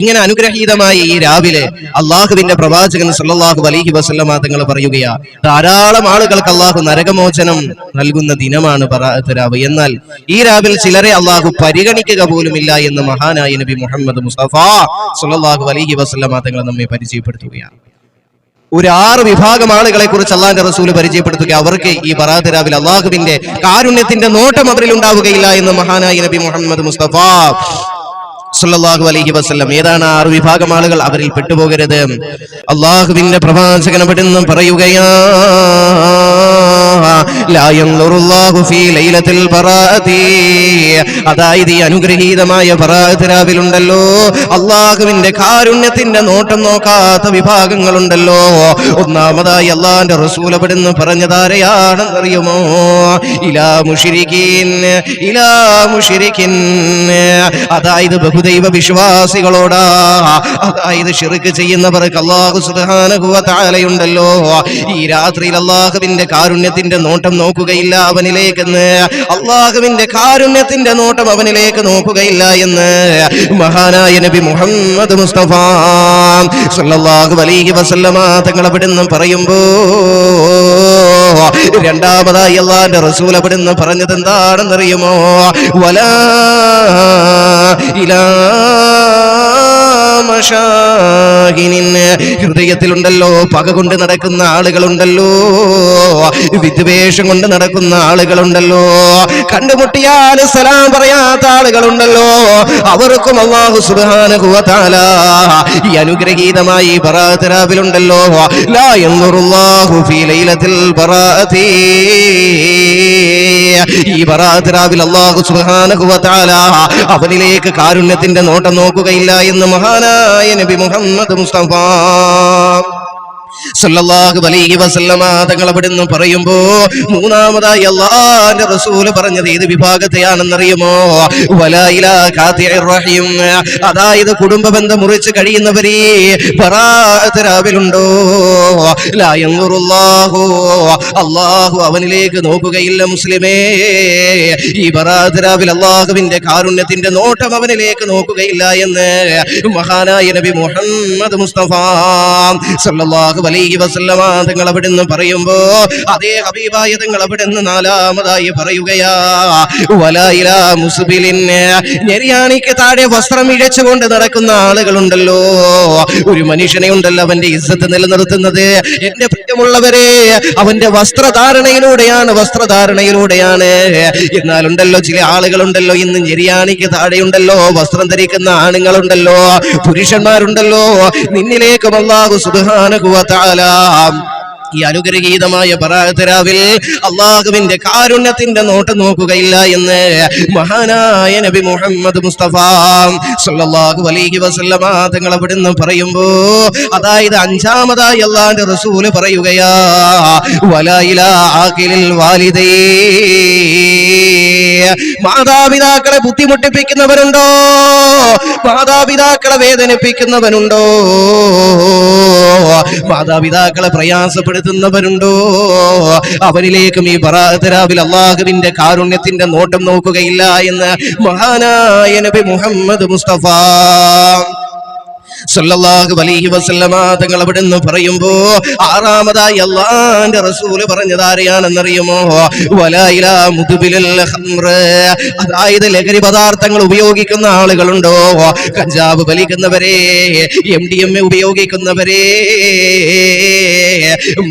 ഇങ്ങനെ അനുഗ്രഹീതമായ ഈ രാവിലെ അള്ളാഹുവിന്റെ പ്രവാചകൻ സല്ലല്ലാഹു അലൈഹി വസല്ലമ തങ്ങൾ പറയുകയാ, ധാരാളം ആളുകൾക്ക് അള്ളാഹു നരകമോചനം നൽകുന്ന ദിനമാണ് ബറാഅത്ത് രാവ്. എന്നാൽ ഈ രാവിൽ ചിലരെ അള്ളാഹു പരിഗണിക്കുക പോലുമില്ല എന്ന് മഹാനായ നബി മുഹമ്മദ് മുസ്തഫ സല്ലല്ലാഹു അലൈഹി വസല്ലമ തങ്ങൾ നമ്മെ പരിചയപ്പെടുത്തുകയാണ്. ഒരു 6 വിഭാഗം ആളുകളെ കുറിച്ച് അള്ളാഹിന്റെ റസൂല് പരിചയപ്പെടുത്തുക. അവർക്ക് ഈ ബറാഅത്ത് രാവിൽ അള്ളാഹുവിന്റെ കാരുണ്യത്തിന്റെ നോട്ടം അവരിൽ ഉണ്ടാവുകയില്ല എന്ന് മഹാനായ നബി മുഹമ്മദ് മുസ്തഫ സല്ലല്ലാഹു അലൈഹി വസല്ലം. ഏതാണ് 6 വിഭാഗം ആളുകൾ? അവരിൽ പെട്ടുപോകരുത്. അള്ളാഹുവിന്റെ പ്രവാചകൻ അവിടുന്ന് പറയുകയാ, ലാ യൻളുറുല്ലാഹു ഫീ ലൈലത്തിൽ ബറാഅതി. അതായത് ഈ അനുഗ്രഹീതമായ ബറാഅത്ത് രാവിലുണ്ടല്ലോ, അള്ളാഹുവിന്റെ കാരുണ്യത്തിന്റെ നോട്ടം നോക്കാത്ത വിഭാഗങ്ങളുണ്ടല്ലോ. ഒന്നാമതായി അള്ളാഹിന്റെ റസൂൽ അവിടുന്ന് പറഞ്ഞതാരെയാണെന്നറിയുമോ? ഇലാ മുശ്രികീൻ, ഇലാ മുശ്രികിൻ. അതായത് ബഹുദൈവ വിശ്വാസികളോടാ, അതായത് ശിർക്ക് ചെയ്യുന്നവർക്ക് അല്ലാഹു സുബ്ഹാനഹു വ തആലയുണ്ടല്ലോ, ഈ രാത്രിയിൽ അല്ലാഹുവിന്റെ കാരുണ്യത്തിന്റെ നോട്ടം നോക്കുകയില്ല അവനിലേക്കെന്ന്, അല്ലാഹുവിന്റെ കാരുണ്യത്തിന്റെ നോട്ടം അവനിലേക്ക് നോക്കുകയില്ല എന്ന് മഹാനായ നബി മുഹമ്മദ് മുസ്തഫ സല്ലല്ലാഹു അലൈഹി വസല്ലമ തങ്ങൾ അവിടുന്ന് പറയുമ്പോ, രണ്ടാമതായി അല്ലാഹുവിന്റെ റസൂൽ അവിടുന്ന് പറഞ്ഞത് എന്താണെന്നറിയുമോ? വലാ ഹൃദയത്തിലുണ്ടല്ലോ പക കൊണ്ട് നടക്കുന്ന ആളുകളുണ്ടല്ലോ, വിദ്വേഷം കൊണ്ട് നടക്കുന്ന ആളുകളുണ്ടല്ലോ, കണ്ടുമുട്ടിയാൽ സലാം പറയാത്ത ആളുകളുണ്ടല്ലോ, അവർക്കും അല്ലാഹു സുബ്ഹാനഹു വ തആല ഈ അനുഗ്രഹീതമായി ബറാഅത്ത് രാവിലുണ്ടല്ലോ, ലാ യൻളുറുല്ലാഹു ഫീ ലൈലത്തിൽ ബറാഅതി. ഈ ബറാഅത്ത് രാവിൽ അല്ലാഹു സുബ്ഹാനഹു വ തആല അവനിലേക്ക് കാരുണ്യത്തിന്റെ നോട്ടം നോക്കുകയില്ല എന്ന് മഹാനായ നബി മുഹമ്മദ് മുസ്തഫ സല്ലല്ലാഹു അലൈഹി വസല്ലമ തങ്ങൾ അവിടുന്ന് പറയുമ്പോ, മൂന്നാമതായി അല്ലാഹുവിന്റെ റസൂൽ പറഞ്ഞത് ഏത് വിഭാഗത്തെയാണെന്നറിയുമോ? വലാ ഇലാ ഖാതിഇർ റഹീം. അതായത് കുടുംബ ബന്ധം മുറിച്ച് കഴിയുന്നവരെ ബറാഅത്ത് രാവിലുണ്ടോ, ലാ യൻളുറുല്ലാഹു, അല്ലാഹു അവനിലേക്ക് നോക്കുകയില്ല മുസ്ലിമേ. ഈ ബറാഅത്ത് രാവിൽ അല്ലാഹുവിന്റെ കാരുണ്യത്തിന്റെ നോട്ടം അവനിലേക്ക് നോക്കുകയില്ല എന്ന് മഹാനായ നബി മുഹമ്മദ് മുസ്തഫ സല്ലല്ലാഹു അലൈഹി വസല്ലമ തങ്ങൾ അവിടുന്ന് പറയുമ്പോ, അതേ ഹബീബായ തങ്ങൾ അവിടുന്ന് നാലാമതായി പറയുകയാ, വലാ ഇലാ മുസ്ബിലിൻ. നെരിയാണിക്ക് താഴെ വസ്ത്രം ഇഴച്ചുകൊണ്ട് നടക്കുന്ന ആളുകളുണ്ടല്ലോ, ഒരു മനുഷ്യനെ ഉണ്ടല്ലോ അവന്റെ ഇസ്സത്ത് നിലനിർത്തുന്നത്, എന്റെ പ്രിയമുള്ളവരെ, അവന്റെ വസ്ത്രധാരണയിലൂടെയാണ്, വസ്ത്രധാരണയിലൂടെയാണ്. എന്നാലുണ്ടല്ലോ ചില ആളുകളുണ്ടല്ലോ ഇന്ന് നെരിയാണിക്ക് താഴെയുണ്ടല്ലോ വസ്ത്രം ധരിക്കുന്ന ആണുങ്ങളുണ്ടല്ലോ, പുരുഷന്മാരുണ്ടല്ലോ, നിന്നിലേക്കും അല്ലാഹു സുബ്ഹാനഹു വ തആല ഈ അനുഗ്രഹീതമായ ബറാഅത്ത് രാവിൽ അല്ലാഹുവിന്റെ കാരുണ്യത്തിന്റെ നോട്ടം നോക്കുകയില്ല എന്ന് മഹാനായ നബി മുഹമ്മദ് മുസ്തഫ സല്ലല്ലാഹു അലൈഹി വസല്ലമ തങ്ങൾ അവിടുന്ന് പറയുമ്പോ, അതായത് അഞ്ചാമതായി അല്ലാഹുവിന്റെ റസൂൽ പറയുകയാ, വലാ ഇലാ ആഖിലിൽ വാലിദൈ. മാതാപിതാക്കളെ ബുദ്ധിമുട്ടിപ്പിക്കുന്നവരുണ്ടോ, മാതാപിതാക്കളെ വേദനിപ്പിക്കുന്നവനുണ്ടോ, മാതാപിതാക്കളെ പ്രയാസപ്പെടുത്തുന്നവരുണ്ടോ, അവനിലേക്കും ഈ ബറാഅത്ത് രാവിൽ അല്ലാഹുവിന്റെ കാരുണ്യത്തിന്റെ നോട്ടം നോക്കുകയില്ല എന്ന് മഹാനായ നബി മുഹമ്മദ് മുസ്തഫ സല്ലല്ലാഹു അലൈഹി വസല്ലമ തങ്ങൾ അവിടുന്ന് പറയുമ്പോ, ആറാമതായി അല്ലാഹുവിന്റെ റസൂൽ പറഞ്ഞത് ആരെയാണെന്നറിയുമോ? വലാ ഇലാ മുദ്ബിലിൽ ഖംർ. അതായത് ലഹരി പദാർത്ഥങ്ങൾ ഉപയോഗിക്കുന്ന ആളുകളുണ്ടോ, കഞ്ചാവ് വലിക്കുന്നവരെ, MDMA ഉപയോഗിക്കുന്നവരെ,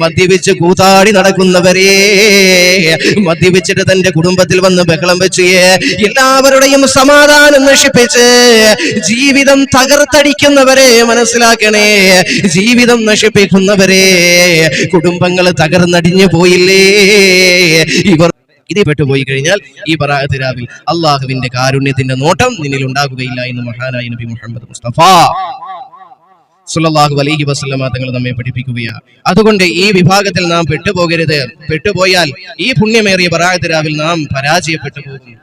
മദ്യപിച്ച് കൂത്താടി നടക്കുന്നവരെ, മദ്യപിച്ചിട്ട് തന്റെ കുടുംബത്തിൽ വന്ന് ബഹളം വെച്ച് എല്ലാവരുടെയും സമാധാനം നശിപ്പിച്ച് ജീവിതം തകർത്തടിക്കുന്നവരെ മനസ്സിലാക്കണേ, ജീവിതം നശിപ്പിക്കുന്നവരെ, കുടുംബങ്ങൾ തകർന്നടിഞ്ഞു പോയില്ലേ, ഇവർ ഇത് പെട്ടുപോയി കഴിഞ്ഞാൽ ഈ ബറാഅത്ത് രാവിൽ അല്ലാഹുവിന്റെ കാരുണ്യത്തിന്റെ നോട്ടം നിന്നിൽ ഉണ്ടാകുകയില്ല എന്ന് മഹാനായ നബി മുഹമ്മദ് മുസ്തഫ സല്ലല്ലാഹു അലൈഹി വസല്ലമ തങ്ങൾ നമ്മെ പഠിപ്പിക്കുകയാണ്. അതുകൊണ്ട് ഈ വിഭാഗത്തിൽ നാം പെട്ടുപോകരുത്. പെട്ടുപോയാൽ ഈ പുണ്യമേറിയ ബറാഅത്ത് രാവിൽ നാം പരാജയപ്പെട്ടു പോകും.